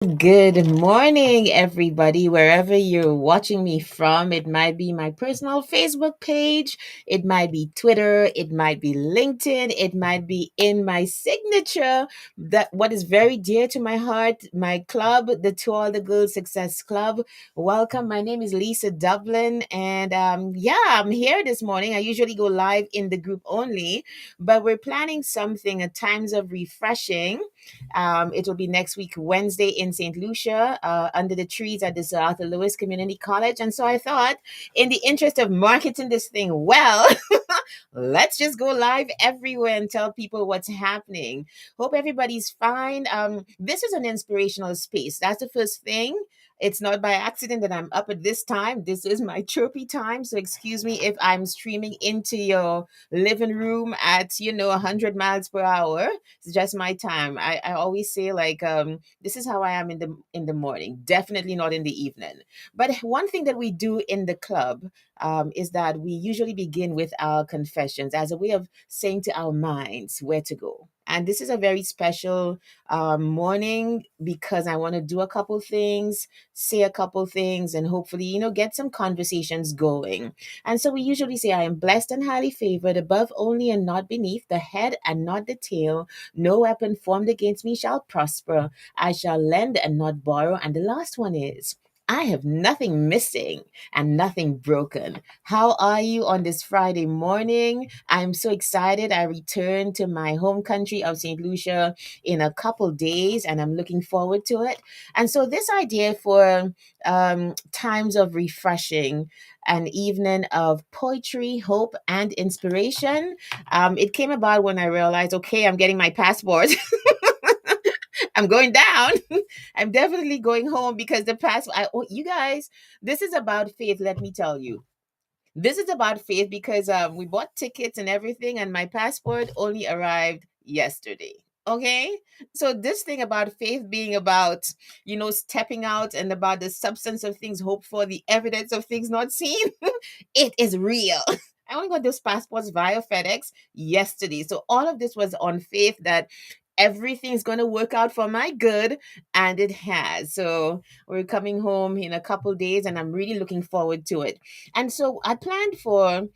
Good morning, everybody, wherever you're watching me from. It might be my personal Facebook page, it might be Twitter, it might be LinkedIn, it might be in my signature, that what is very dear to my heart, my club, the To All the Girls Success Club. Welcome. My name is Lisa Dublin, and yeah, I'm here this morning. I usually go live in the group only, but we're planning something at times of refreshing. It will be next week, Wednesday, in St. Lucia, under the trees at the Sir Arthur Lewis Community College. And so I thought, in the interest of marketing this thing well, let's just go live everywhere and tell people what's happening. Hope everybody's fine. This is an inspirational space. That's the first thing. It's not by accident that I'm up at this time. This is my chirpy time. So excuse me if I'm streaming into your living room at 100 miles per hour. It's just my time. I always say, like, this is how I am in the morning, definitely not in the evening. But one thing that we do in the club, is that we usually begin with our confessions as a way of saying to our minds where to go. And this is a very special morning because I want to do a couple things, say a couple things, and hopefully, get some conversations going. And so we usually say, I am blessed and highly favored, above only and not beneath, the head and not the tail. No weapon formed against me shall prosper. I shall lend and not borrow. And the last one is, I have nothing missing and nothing broken. How are you on this Friday morning? I'm so excited. I return to my home country of St. Lucia in a couple days, and I'm looking forward to it. And so, this idea for times of refreshing, an evening of poetry, hope, and inspiration, it came about when I realized, okay, I'm getting my passport. I'm going down. I'm definitely going home because you guys, this is about faith, let me tell you. This is about faith because we bought tickets and everything, and my passport only arrived yesterday. Okay, so this thing about faith being about, stepping out and about the substance of things hoped for, the evidence of things not seen, it is real. I only got those passports via FedEx yesterday. So all of this was on faith that everything's going to work out for my good, and it has. So we're coming home in a couple days, and I'm really looking forward to it. And so I planned for,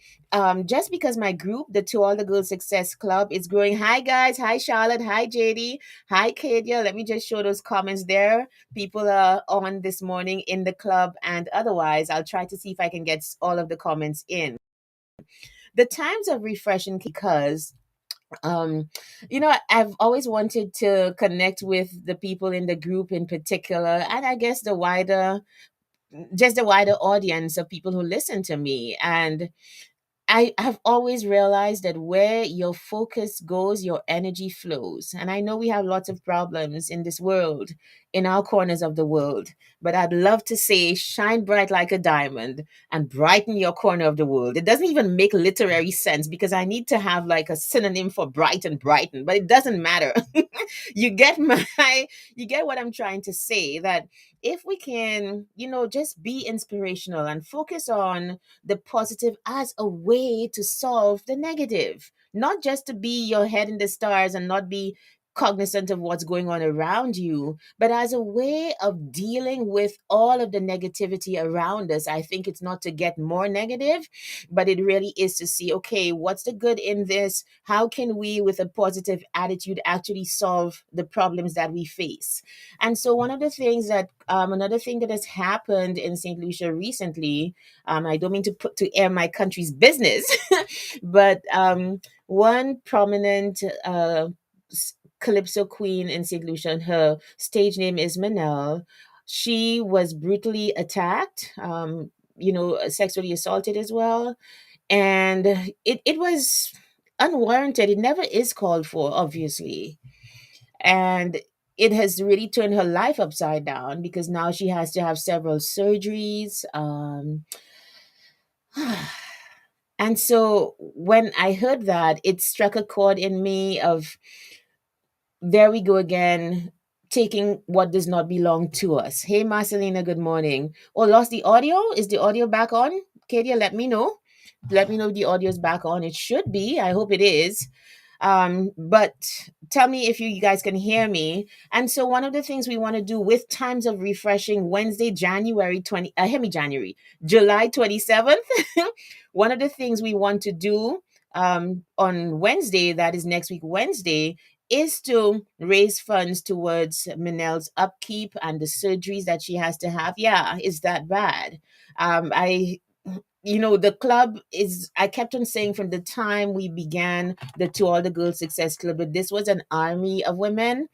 just because my group, the To All the Girls Success Club, is growing. Hi guys, hi Charlotte, hi JD, hi Kadia. Let me just show those comments there. People are on this morning in the club, and otherwise I'll try to see if I can get all of the comments in. The times of refreshing because I've always wanted to connect with the people in the group in particular, and I guess the wider audience of people who listen to me. And I have always realized that where your focus goes, your energy flows. And I know we have lots of problems in this world, in our corners of the world. But I'd love to say, shine bright like a diamond and brighten your corner of the world. It doesn't even make literary sense because I need to have like a synonym for bright and brighten, but it doesn't matter. you get my, you get what I'm trying to say, that if we can, just be inspirational and focus on the positive as a way to solve the negative, not just to be your head in the stars and not be cognizant of what's going on around you, but as a way of dealing with all of the negativity around us. I think it's not to get more negative, but it really is to see, okay, what's the good in this? How can we, with a positive attitude, actually solve the problems that we face? And so, another thing that has happened in St. Lucia recently, I don't mean to air my country's business, but one prominent calypso queen in St. Lucia, and her stage name is Manel. She was brutally attacked, sexually assaulted as well, and it was unwarranted. It never is called for, obviously, and it has really turned her life upside down because now she has to have several surgeries. And so when I heard that, it struck a chord in me of, there we go again, taking what does not belong to us. Hey, Marcelina, good morning. Oh, lost the audio? Is the audio back on? Kadia, let me know. Let me know if the audio is back on. It should be. I hope it is. But tell me if you guys can hear me. And so one of the things we want to do with Times of Refreshing Wednesday, January 20, hear me, January, July 27th. One of the things we want to do on Wednesday, that is next week, Wednesday, is to raise funds towards Minelle's upkeep and the surgeries that she has to have. Yeah, is that bad? I the club is, I kept on saying from the time we began the To All the Girls Success Club, that this was an army of women,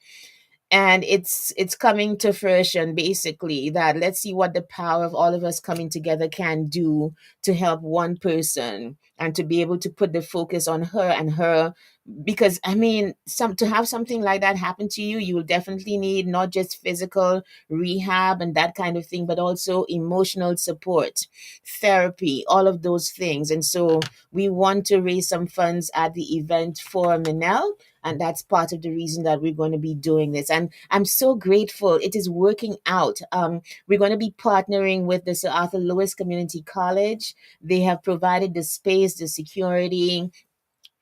and it's coming to fruition, basically, that let's see what the power of all of us coming together can do to help one person and to be able to put the focus on her and her. Because I mean, some to have something like that happen to you, you will definitely need not just physical rehab and that kind of thing, but also emotional support, therapy, all of those things. And so we want to raise some funds at the event for Minel, and that's part of the reason that we're going to be doing this. And I'm so grateful it is working out. We're going to be partnering with the Sir Arthur Lewis Community College. They have provided the space, the security,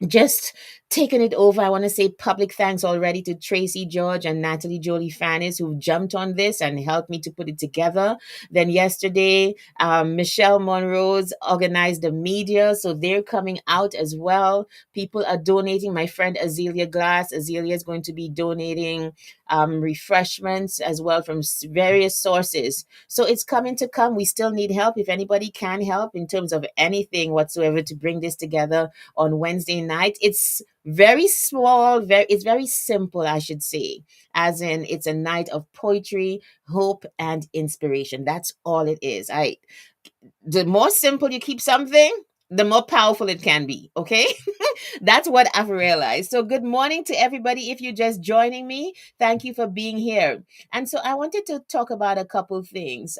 just taking it over. I want to say public thanks already to Tracy George and Natalie Jolie Fannis, who've jumped on this and helped me to put it together. Then yesterday, Michelle Monroe's organized the media, so they're coming out as well. People are donating. My friend Azealia Glass, Azealia is going to be donating refreshments as well from various sources. So it's coming to come. We still need help. If anybody can help in terms of anything whatsoever to bring this together on Wednesday night. It's very small, it's very simple, I should say. As in, it's a night of poetry, hope, and inspiration. That's all it is. The more simple you keep something, the more powerful it can be. Okay. That's what I've realized. So, good morning to everybody. If you're just joining me, thank you for being here. And so, I wanted to talk about a couple things.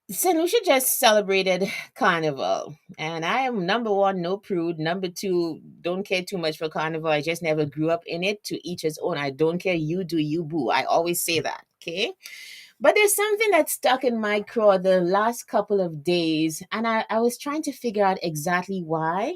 St. Lucia just celebrated Carnival, and I am number one, no prude. Number two, don't care too much for Carnival. I just never grew up in it. To each his own. I don't care. You do you, boo. I always say that. Okay. But there's something that stuck in my craw the last couple of days, and I was trying to figure out exactly why.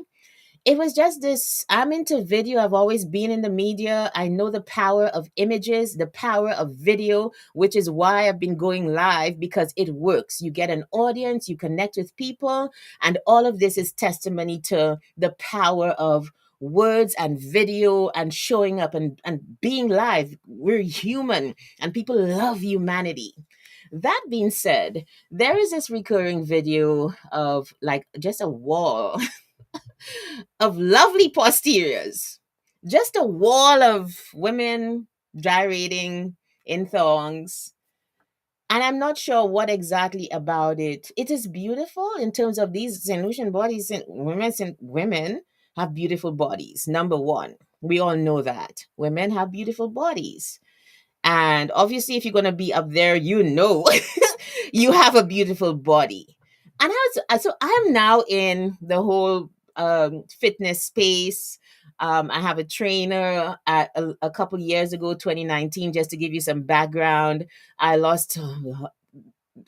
It was just this, I'm into video. I've always been in the media. I know the power of images, the power of video, which is why I've been going live, because it works. You get an audience, you connect with people, and all of this is testimony to the power of words and video and showing up and being live. We're human and people love humanity. That being said, there is this recurring video of like just a wall of lovely posteriors. Just a wall of women gyrating in thongs. And I'm not sure what exactly about it. It is beautiful in terms of these St. Lucian bodies. Women have beautiful bodies. Number one, we all know that. Women have beautiful bodies. And obviously, if you're going to be up there, you have a beautiful body. And so I'm now in the whole fitness space. I have a trainer a couple years ago, 2019, just to give you some background. I lost.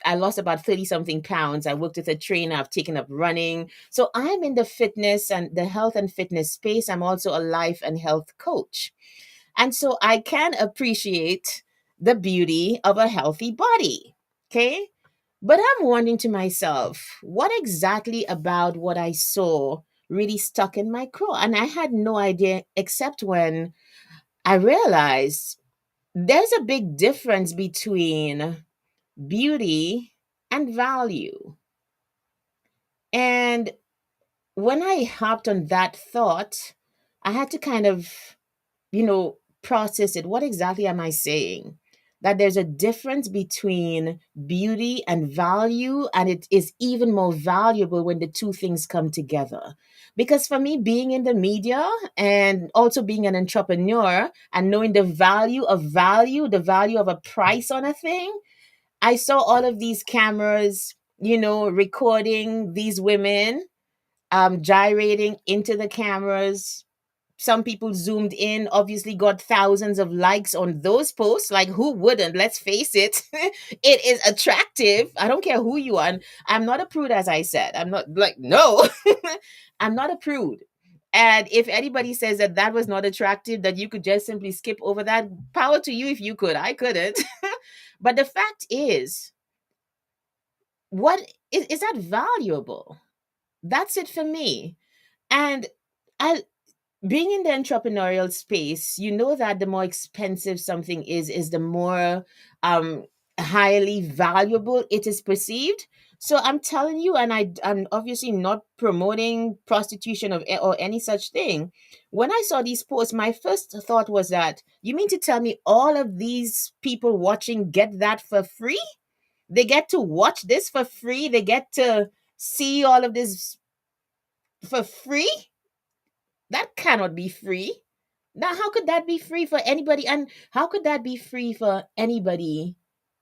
I lost about 30 something pounds. I worked with a trainer. I've taken up running. So I'm in the fitness and the health and fitness space. I'm also a life and health coach. And so I can appreciate the beauty of a healthy body. Okay. But I'm wondering to myself, what exactly about what I saw really stuck in my craw? And I had no idea, except when I realized there's a big difference between beauty and value. And when I hopped on that thought, I had to kind of process it. What exactly am I saying? That there's a difference between beauty and value, and it is even more valuable when the two things come together. Because for me, being in the media and also being an entrepreneur and knowing the value of a price on a thing, I saw all of these cameras, recording these women gyrating into the cameras. Some people zoomed in, obviously got thousands of likes on those posts. Like, who wouldn't? Let's face it. It is attractive. I don't care who you are. And I'm not a prude, as I said. I'm not like, no, I'm not a prude. And if anybody says that that was not attractive, that you could just simply skip over that, power to you if you could. I couldn't. But the fact is, what is that valuable? That's it for me. And I being in the entrepreneurial space, you know that the more expensive something is the more um highly valuable it is perceived. So I'm telling you, and I'm obviously not promoting prostitution or any such thing. When I saw these posts, my first thought was that, you mean to tell me all of these people watching get that for free? They get to watch this for free? They get to see all of this for free? That cannot be free. Now, how could that be free for anybody? And how could that be free for anybody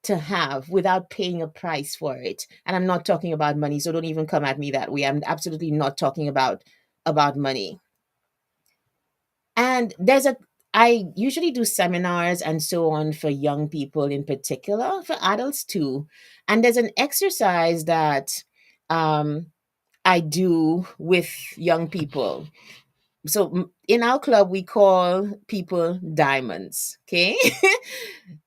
to have without paying a price for it? And I'm not talking about money, so don't even come at me that way. I'm absolutely not talking about money. And I usually do seminars and so on for young people in particular, for adults too. And there's an exercise that um, I do with young people. So in our club we call people diamonds, okay?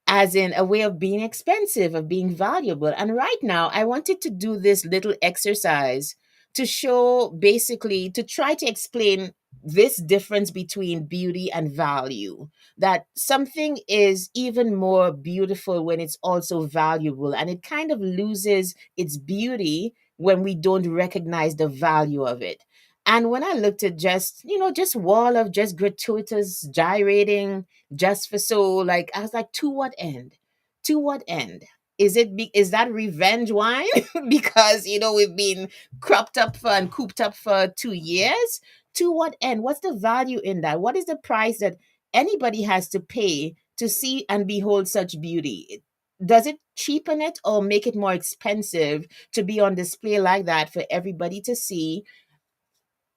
As in a way of being expensive, of being valuable. And right now I wanted to do this little exercise to show, basically to try to explain this difference between beauty and value, that something is even more beautiful when it's also valuable, and it kind of loses its beauty when we don't recognize the value of it. And when I looked at just, just wall of just gratuitous gyrating just for so, like, I was like, to what end? To what end? Is that revenge wine? Because we've been cropped up for and cooped up for 2 years. To what end? What's the value in that? What is the price that anybody has to pay to see and behold such beauty? Does it cheapen it or make it more expensive to be on display like that for everybody to see?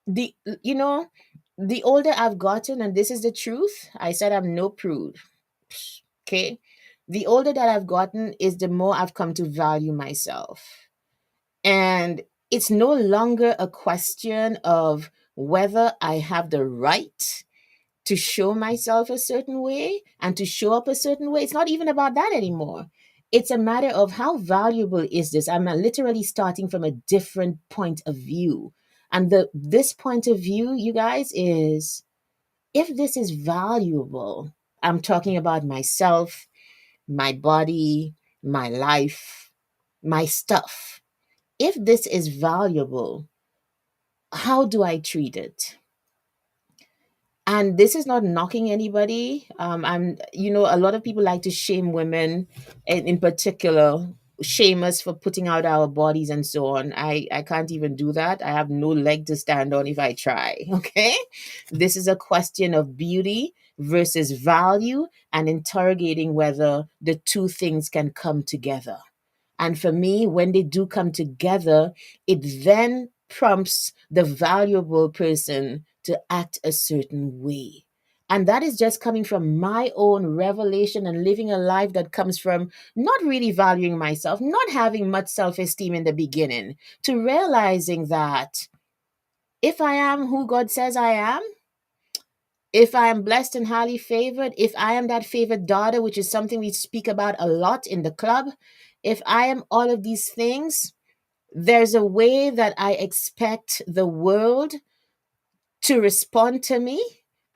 the you know the older I've gotten, and this is the truth, I said I'm no prude. Okay, the older that I've gotten is the more I've come to value myself. And it's no longer a question of whether I have the right to show myself a certain way and to show up a certain way. It's not even about that anymore. It's a matter of how valuable is this? I'm literally starting from a different point of view. And this point of view, you guys, is, if this is valuable, I'm talking about myself, my body, my life, my stuff. If this is valuable, how do I treat it? And this is not knocking anybody. A lot of people like to shame women, and in particular shame us for putting out our bodies and so on. I can't even do that. I have no leg to stand on if I try. Okay, this is a question of beauty versus value, and interrogating whether the two things can come together. And for me, when they do come together, it then prompts the valuable person to act a certain way. And that is just coming from my own revelation and living a life that comes from not really valuing myself, not having much self esteem in the beginning, to realizing that if I am who God says I am, if I am blessed and highly favored, if I am that favored daughter, which is something we speak about a lot in the club, if I am all of these things, there's a way that I expect the world to respond to me.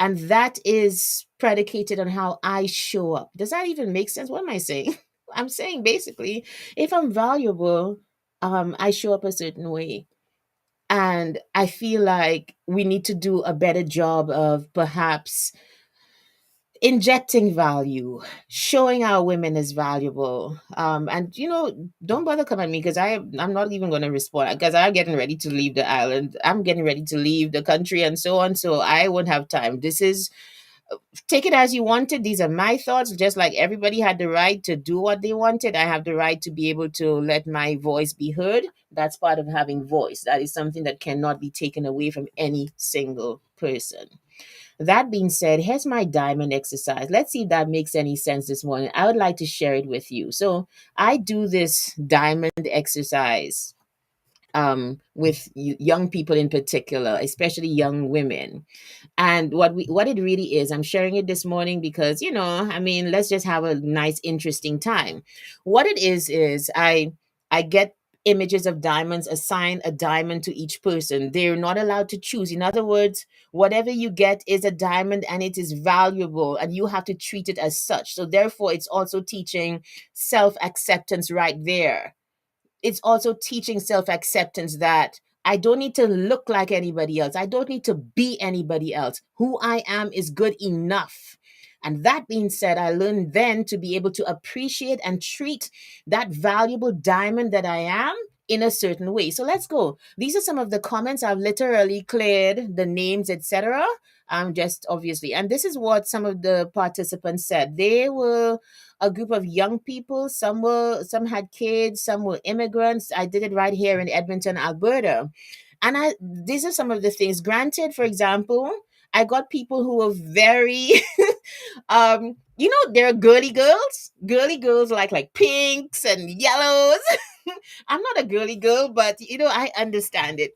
And that is predicated on how I show up. Does that even make sense? What am I saying? I'm saying basically, if I'm valuable, I show up a certain way. And I feel like we need to do a better job of perhaps injecting value, showing our women as valuable. And don't bother come at me, because I'm not even going to respond, because I'm getting ready to leave the island. I'm getting ready to leave the country and so on. So I won't have time. This is, take it as you wanted. These are my thoughts. Just like everybody had the right to do what they wanted, I have the right to be able to let my voice be heard. That's part of having voice. That is something that cannot be taken away from any single person. That being said, here's my diamond exercise. Let's see if that makes any sense this morning. I would like to share it with you. So I do this diamond exercise with young people in particular, especially young women. And what it really is, I'm sharing it this morning because, I mean, let's just have a nice interesting time. What it is I get images of diamonds, assign a diamond to each person. They're not allowed to choose. In other words, whatever you get is a diamond and it is valuable and you have to treat it as such. So therefore it's also teaching self acceptance right there. It's also teaching self acceptance that I don't need to look like anybody else. I don't need to be anybody else. Who I am is good enough. And that being said, I learned then to be able to appreciate and treat that valuable diamond that I am in a certain way. So let's go. These are some of the comments. I've literally cleared the names, etc. Just obviously. And this is what some of the participants said. They were a group of young people. Some had kids, some were immigrants. I did it right here in Edmonton, Alberta. And these are some of the things. Granted, for example, I got people who were very there are girly girls like pinks and yellows. I'm not a girly girl, but I understand it.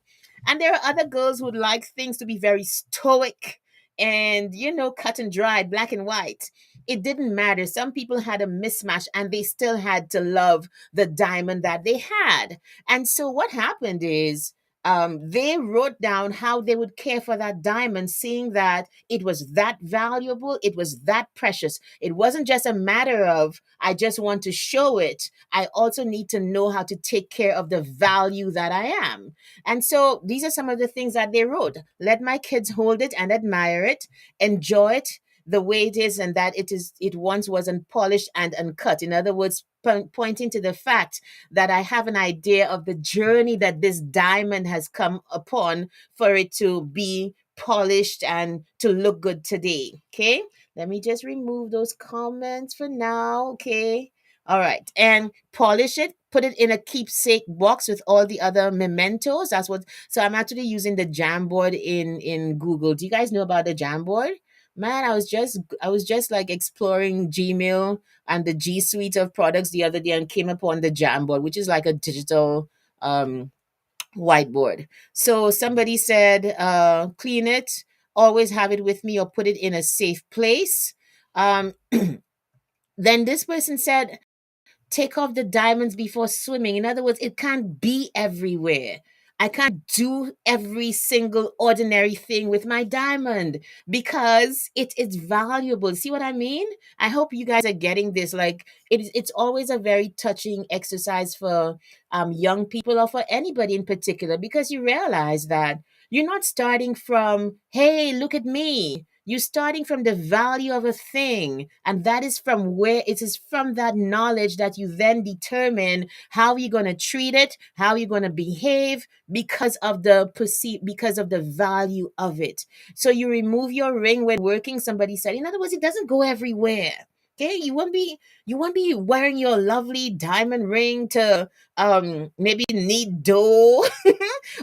And there are other girls who would like things to be very stoic and cut and dried, black and white. It didn't matter. Some people had a mismatch and they still had to love the diamond that they had. And so what happened is they wrote down how they would care for that diamond, seeing that it was that valuable, it was that precious. It wasn't just a matter of, I just want to show it. I also need to know how to take care of the value that I am. And so these are some of the things that they wrote. Let my kids hold it and admire it, enjoy it the way it is, and that it once wasn't polished and uncut. In other words, pointing to the fact that I have an idea of the journey that this diamond has come upon for it to be polished and to look good today. Okay. Let me just remove those comments for now. Okay. All right. And polish it, put it in a keepsake box with all the other mementos. That's what, so I'm actually using the Jamboard in Google. Do you guys know about the Jamboard? Man, I was just like exploring Gmail and the G Suite of products the other day and came upon the Jamboard, which is like a digital um whiteboard. So somebody said, clean it, always have it with me or put it in a safe place. Um, then this person said, take off the diamonds before swimming. In other words, it can't be everywhere. I can't do every single ordinary thing with my diamond because it's valuable. See what I mean? I hope you guys are getting this. Like it's always a very touching exercise for young people or for anybody in particular because you realize that you're not starting from, hey, look at me. You're starting from the value of a thing, and that is from where it is from that knowledge that you then determine how you're going to treat it, how you're going to behave because of the value of it. So you remove your ring when working, somebody said. In other words, it doesn't go everywhere. Okay, you won't be wearing your lovely diamond ring to maybe knead dough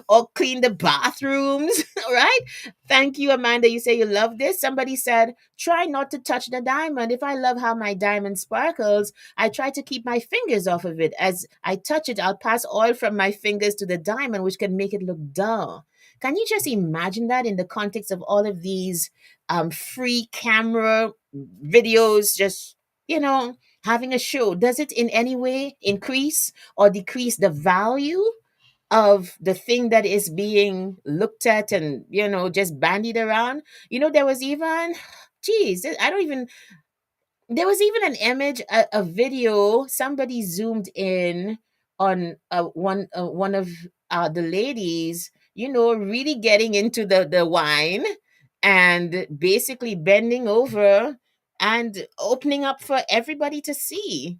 or clean the bathrooms, right? Thank you, Amanda. You say you love this. Somebody said, try not to touch the diamond. If I love how my diamond sparkles, I try to keep my fingers off of it. As I touch it, I'll pass oil from my fingers to the diamond, which can make it look dull. Can you just imagine that in the context of all of these free camera videos, just, having a show? Does it in any way increase or decrease the value of the thing that is being looked at and just bandied around? There was even geez, I don't even there was even an image, a video. Somebody zoomed in on one of the ladies, really getting into the wine and basically bending over and opening up for everybody to see.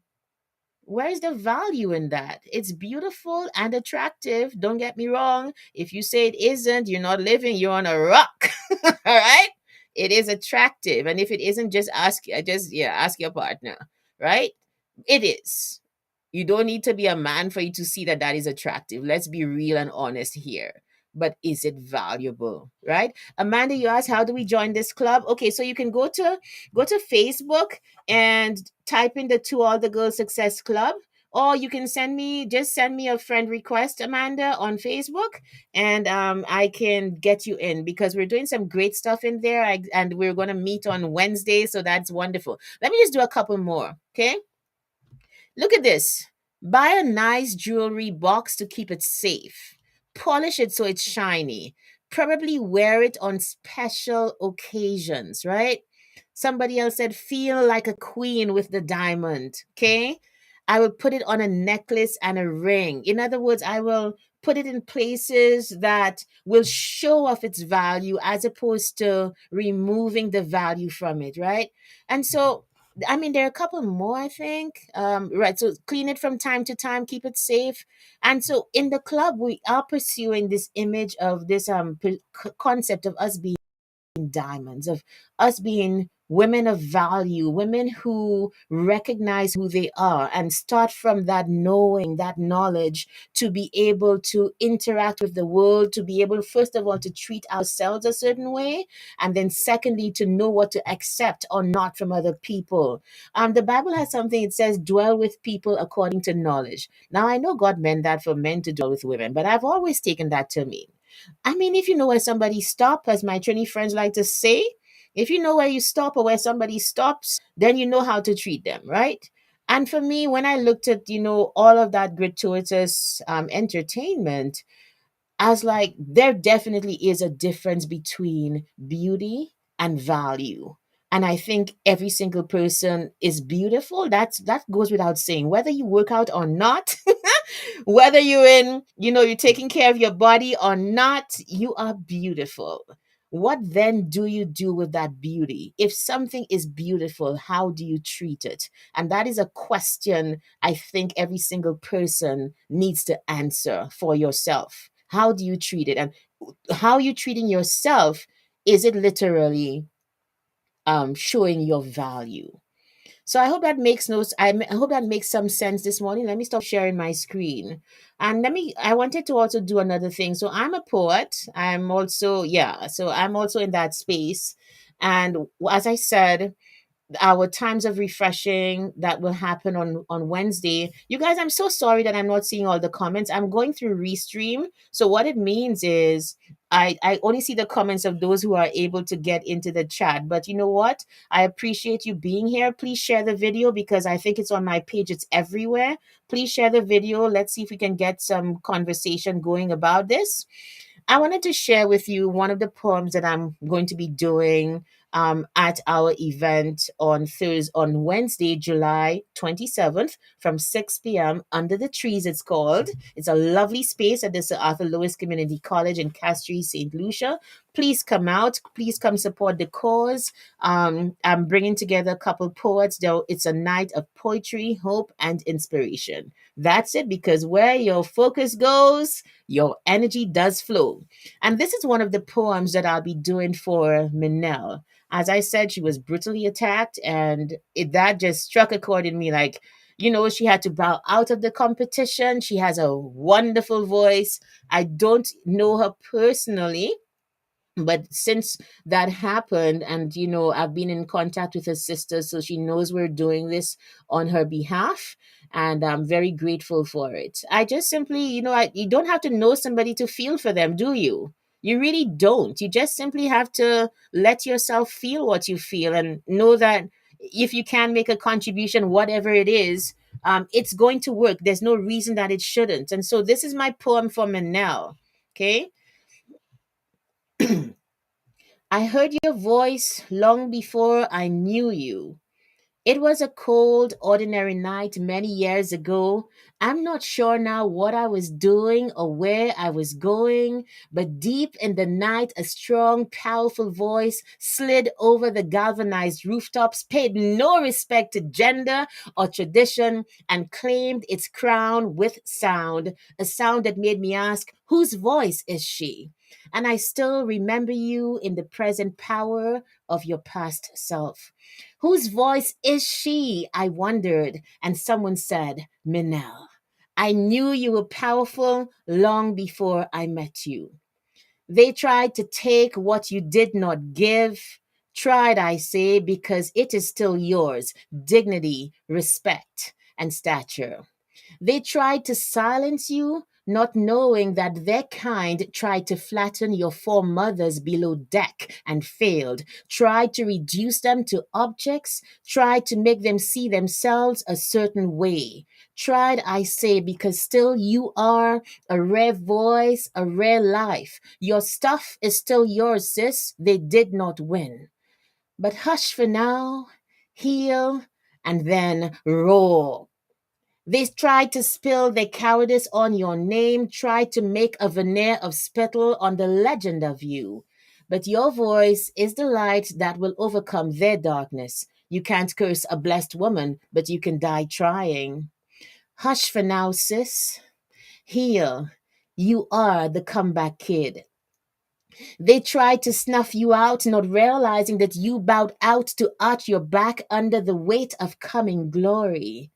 Where's the value in that? It's beautiful and attractive. Don't get me wrong. If you say it isn't, you're not living, you're on a rock. All right? It is attractive. And if it isn't, ask your partner, right? It is. You don't need to be a man for you to see that that is attractive. Let's be real and honest here. But is it valuable, right? Amanda, you asked, how do we join this club? Okay, so you can go to Facebook and type in the To All the Girls Success Club, Or you can send me a friend request, Amanda, on Facebook, and I can get you in because we're doing some great stuff in there. And we're going to meet on Wednesday. So that's wonderful. Let me just do a couple more. Okay. Look at this. Buy a nice jewelry box to keep it safe. Polish it so it's shiny. Probably wear it on special occasions, right? Somebody else said, feel like a queen with the diamond. Okay. I will put it on a necklace and a ring. In other words, I will put it in places that will show off its value as opposed to removing the value from it, right? And so I mean, there are a couple more, I think. Right. So clean it from time to time, keep it safe. And so in the club, we are pursuing this image of this concept of us being diamonds, of us being women of value, women who recognize who they are and start from that knowing, that knowledge to be able to interact with the world, to be able, first of all, to treat ourselves a certain way, and then secondly, to know what to accept or not from other people. The Bible has something, it says, dwell with people according to knowledge. Now, I know God meant that for men to dwell with women, but I've always taken that to mean, I mean, if you know where somebody stop, as my Trini friends like to say, if you know where you stop or where somebody stops, then you know how to treat them, right? And for me, when I looked at, all of that gratuitous entertainment, I was like, there definitely is a difference between beauty and value. And I think every single person is beautiful. That goes without saying. Whether you work out or not, whether you're taking care of your body or not, you are beautiful. What then do you do with that beauty? If something is beautiful, how do you treat it? And that is a question I think every single person needs to answer for yourself. How do you treat it? And how you treating yourself, is it literally showing your value? So I hope that makes no. I hope that makes some sense this morning. Let me stop sharing my screen, and I wanted to also do another thing. So I'm a poet. I'm also, yeah. So I'm also in that space, and as I said, our times of refreshing that will happen on Wednesday. You guys, I'm so sorry that I'm not seeing all the comments. I'm going through Restream. So what it means is I only see the comments of those who are able to get into the chat. But you know what? I appreciate you being here. Please share the video because I think it's on my page. It's everywhere. Please share the video. Let's see if we can get some conversation going about this. I wanted to share with you one of the poems that I'm going to be doing at our event on Wednesday, July 27th from 6 p.m. Under the Trees, it's called. It's a lovely space at the Sir Arthur Lewis Community College in Castries, St. Lucia. Please come out. Please come support the cause. I'm bringing together a couple poets. Though it's a night of poetry, hope, and inspiration. That's it, because where your focus goes, your energy does flow. And this is one of the poems that I'll be doing for Minelle. As I said, she was brutally attacked, and that just struck a chord in me. Like, she had to bow out of the competition. She has a wonderful voice. I don't know her personally, but since that happened, and I've been in contact with her sister, so she knows we're doing this on her behalf, and I'm very grateful for it. I just simply, you don't have to know somebody to feel for them, do you? You really don't. You just simply have to let yourself feel what you feel and know that if you can make a contribution, whatever it is, it's going to work. There's no reason that it shouldn't. And so this is my poem for Manel. Okay. I heard your voice long before I knew you. It was a cold, ordinary night many years ago. I'm not sure now what I was doing or where I was going, but deep in the night, a strong, powerful voice slid over the galvanized rooftops, paid no respect to gender or tradition, and claimed its crown with sound, a sound that made me ask, whose voice is she? And I still remember you in the present power of your past self. Whose voice is she? I wondered, and someone said, Minelle. I knew you were powerful long before I met you. They tried to take what you did not give. Tried, I say, because it is still yours dignity, respect, and stature. They tried to silence you, not knowing that their kind tried to flatten your foremothers below deck and failed, tried to reduce them to objects, tried to make them see themselves a certain way. Tried, I say, because still you are a rare voice, a rare life. Your stuff is still yours, sis. They did not win. But hush for now, heal, and then roar. They tried to spill their cowardice on your name, tried to make a veneer of spittle on the legend of you. But your voice is the light that will overcome their darkness. You can't curse a blessed woman, but you can die trying. Hush for now, sis. Heal. You are the comeback kid. They tried to snuff you out, not realizing that you bowed out to arch your back under the weight of coming glory.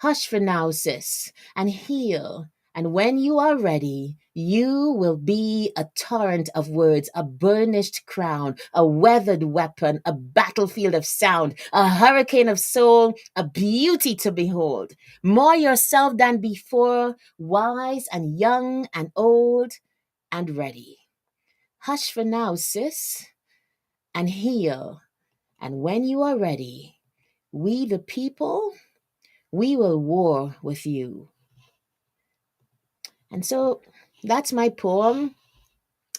Hush for now, sis, and heal. And when you are ready, you will be a torrent of words, a burnished crown, a weathered weapon, a battlefield of sound, a hurricane of soul, a beauty to behold. More yourself than before, wise and young and old and ready. Hush for now, sis, and heal. And when you are ready, we the people, we will war with you. And so that's my poem.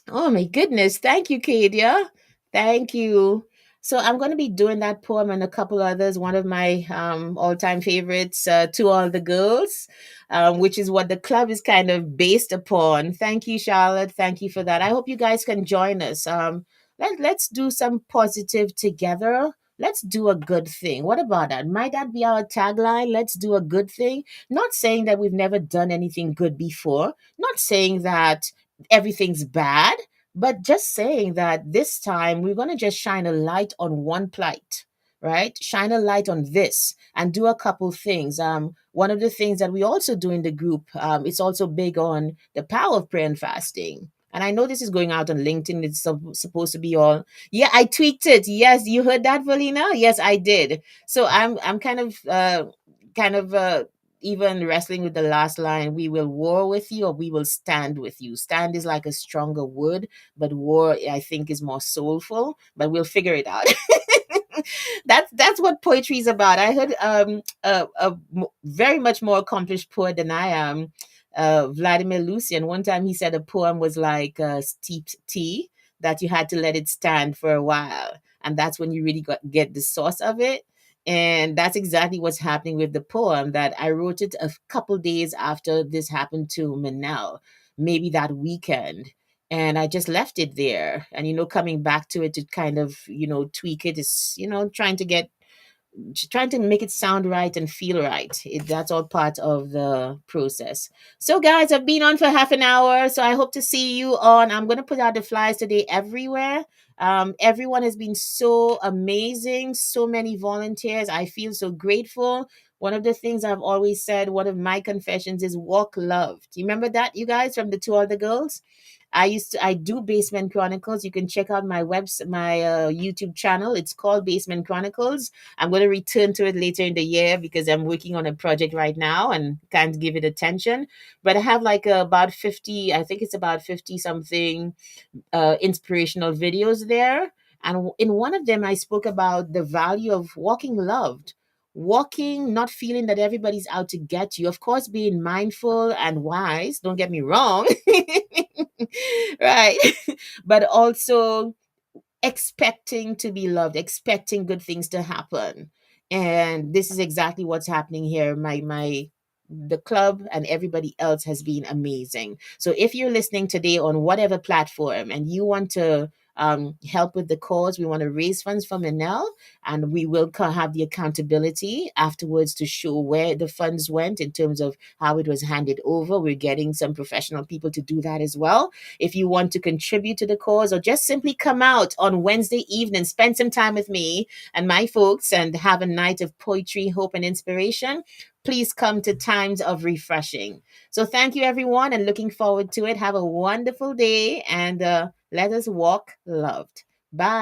Oh my goodness. Thank you, Kadia. Thank you. So I'm going to be doing that poem and a couple others. One of my all-time favorites, To All the Girls, which is what the club is kind of based upon. Thank you, Charlotte. Thank you for that. I hope you guys can join us. Let's do some positive together. Let's do a good thing. What about that? Might that be our tagline? Let's do a good thing. Not saying that we've never done anything good before. Not saying that everything's bad, but just saying that this time we're going to just shine a light on one plight, right? Shine a light on this and do a couple things. One of the things that we also do in the group, it's also big on the power of prayer and fasting. And I know this is going out on LinkedIn. It's supposed to be all. Yeah, I tweaked it. Yes, you heard that, Valina. Yes, I did. So I'm kind of even wrestling with the last line, we will war with you or we will stand with you. Stand is like a stronger word, but war I think is more soulful, but we'll figure it out. That's what poetry is about. I heard very much more accomplished poet than I am, Vladimir Lucian. One time he said a poem was like steeped tea, that you had to let it stand for a while, and that's when you really get the source of it. And that's exactly what's happening with the poem, that I wrote it a couple days after this happened to Manel, maybe that weekend. And I just left it there. And, coming back to it to kind of, tweak it is, trying to make it sound right and feel right. That's all part of the process. So, guys, I've been on for half an hour. So I hope to see you on. I'm going to put out the flyers today everywhere. Everyone has been so amazing. So many volunteers. I feel so grateful. One of the things I've always said, one of my confessions is walk loved. You remember that, you guys, from the Two Other Girls? I do Basement Chronicles. You can check out my YouTube channel. It's called Basement Chronicles. I'm going to return to it later in the year because I'm working on a project right now and can't give it attention. But I have like about 50, I think it's about 50 something inspirational videos there. And in one of them, I spoke about the value of walking loved. Walking, not feeling that everybody's out to get you. Of course, being mindful and wise, don't get me wrong. Right. But also expecting to be loved, expecting good things to happen. And this is exactly what's happening here. The club and everybody else has been amazing. So if you're listening today on whatever platform and you want to help with the cause, we want to raise funds for Manel, and we will have the accountability afterwards to show where the funds went in terms of how it was handed over. We're getting some professional people to do that as well. If you want to contribute to the cause or just simply come out on Wednesday evening, spend some time with me and my folks and have a night of poetry, hope, and inspiration, please come to Times of Refreshing. So thank you, everyone, and looking forward to it. Have a wonderful day, and let us walk loved. Bye.